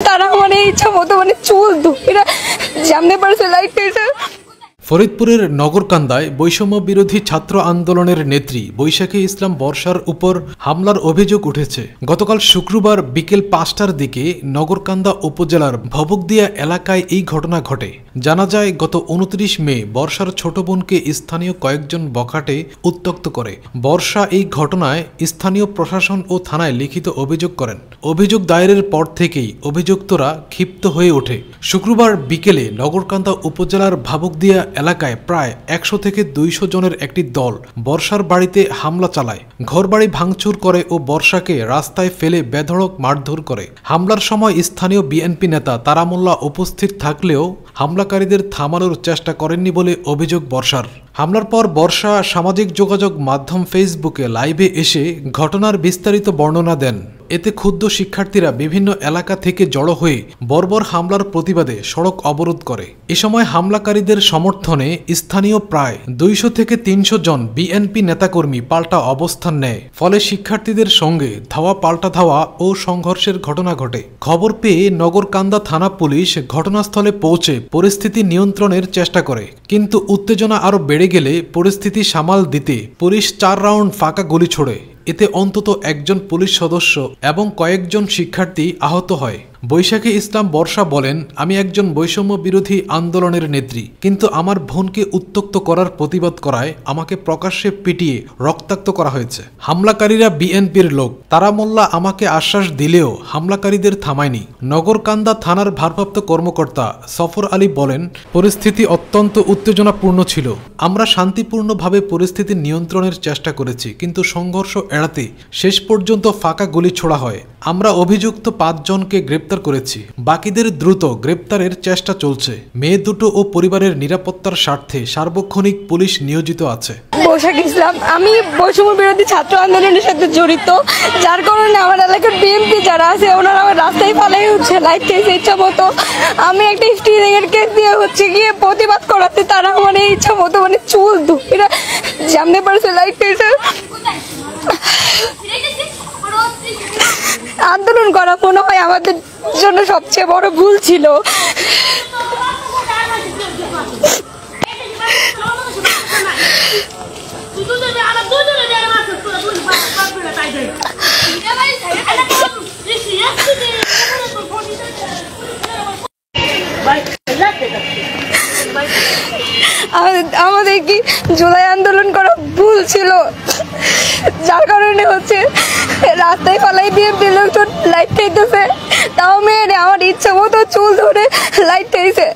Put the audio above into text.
তারা মানে ইচ্ছা মতো মানে চুল ধরে জানতে পারছে লাইট পেয়েছে। ফরিদপুরের নগরকান্দায় বৈষম্য বিরোধী ছাত্র আন্দোলনের নেত্রী বৈশাখী ইসলাম বর্ষার উপর হামলার অভিযোগ উঠেছে। গতকাল শুক্রবার বিকেল ৫টার দিকে নগরকান্দা উপজেলার ভবকদিয়া এলাকায় এই ঘটনা ঘটে। জানা যায় গত ২৯ মে বর্ষার ছোট বোনকে স্থানীয় কয়েকজন বখাটে উত্ত্যক্ত করে। বর্ষা এই ঘটনায় স্থানীয় প্রশাসন ও থানায় লিখিত অভিযোগ করেন। অভিযোগ দায়েরের পর থেকেই অভিযুক্তরা ক্ষিপ্ত হয়ে ওঠে। শুক্রবার বিকেলে নগরকান্দা উপজেলার ভবকদিয়া এলাকায় প্রায় ১০০ থেকে ২০০ জনের একটি দল বর্ষার বাড়িতে হামলা চালায়, ঘরবাড়ি ভাঙচুর করে ও বর্ষাকে রাস্তায় ফেলে বেধড়ক মারধর করে। হামলার সময় স্থানীয় বিএনপি নেতা তারা মোল্লা উপস্থিত থাকলেও হামলাকারীদের থামানোর চেষ্টা করেননি বলে অভিযোগ বর্ষার। হামলার পর বর্ষা সামাজিক যোগাযোগ মাধ্যম ফেসবুকে লাইভে এসে ঘটনার বিস্তারিত বর্ণনা দেন। এতে ক্ষুব্ধ শিক্ষার্থীরা বিভিন্ন এলাকা থেকে জড়ো হয়ে বর্বর হামলার প্রতিবাদে সড়ক অবরোধ করে। এ সময় হামলাকারীদের সমর্থনে স্থানীয় প্রায় ২০০ থেকে ৩০০ জন বিএনপি নেতাকর্মী পাল্টা অবস্থান নেয়। ফলে শিক্ষার্থীদের সঙ্গে ধাওয়া পাল্টা ধাওয়া ও সংঘর্ষের ঘটনা ঘটে। খবর পেয়ে নগরকান্দা থানা পুলিশ ঘটনাস্থলে পৌঁছে পরিস্থিতি নিয়ন্ত্রণের চেষ্টা করে, কিন্তু উত্তেজনা আরও বেড়ে গেলে পরিস্থিতি সামাল দিতে পুলিশ ৪ রাউন্ড ফাঁকা গুলি ছোড়ে। এতে অন্তত একজন পুলিশ সদস্য এবং কয়েকজন শিক্ষার্থী আহত হয়। বৈশাখী ইসলাম বর্ষা বলেন, আমি একজন বৈষম্য বিরোধী আন্দোলনের নেত্রী, কিন্তু আমার বোনকে উত্ত্যক্ত করার প্রতিবাদ করায় আমাকে প্রকাশ্যে পিটিয়ে রক্তাক্ত করা হয়েছে। হামলাকারীরা বিএনপির লোক। তারা মোল্লা আমাকে আশ্বাস দিলেও হামলাকারীদের থামায়নি। নগরকান্দা থানার ভারপ্রাপ্ত কর্মকর্তা সফর আলী বলেন, পরিস্থিতি অত্যন্ত উত্তেজনাপূর্ণ ছিল। আমরা শান্তিপূর্ণভাবে পরিস্থিতি নিয়ন্ত্রণের চেষ্টা করেছি, কিন্তু সংঘর্ষ এড়াতে শেষ পর্যন্ত ফাঁকা গুলি ছোড়া হয়। আমরা অভিযুক্ত ৫ জনকে গ্রেপ্তার করেছি, বাকিদের দ্রুত গ্রেপ্তারের চেষ্টা চলছে। মেয়ে দুটো ও পরিবারের নিরাপত্তার স্বার্থে সার্বক্ষণিক পুলিশ নিয়োজিত আছে। বৈশাখী ইসলাম, আমি বৈষম্য বিরোধী ছাত্র আন্দোলনের সাথে জড়িত, যার কারণে আমার এলাকার বিএনপি যারা আছে ওনারা আমার রাস্তায় ফালাই হচ্ছে লাইট খেয়েছে ইচ্ছা মতো। আমি একটা স্টিরিংয়ের কেস দিয়ে হচ্ছে গিয়ে প্রতিবাদ করাতে তারা মানে ইচ্ছা মতো মানে চুল ধরে জানতে পারছে লাইট খেয়েছে। আন্দোলন করা মনে হয় আমাদের জন্য সবচেয়ে বড় ভুল ছিল। আমাদের কি জুলাই আন্দোলন করা ভুল ছিল, যার কারণে হচ্ছে রাস্তায় ফালাই দিয়ে লোকজন লাইট খাইতেছে, তাও মেয়েরে আমার ইচ্ছা মতো চুল ধরে লাইট খাইছে।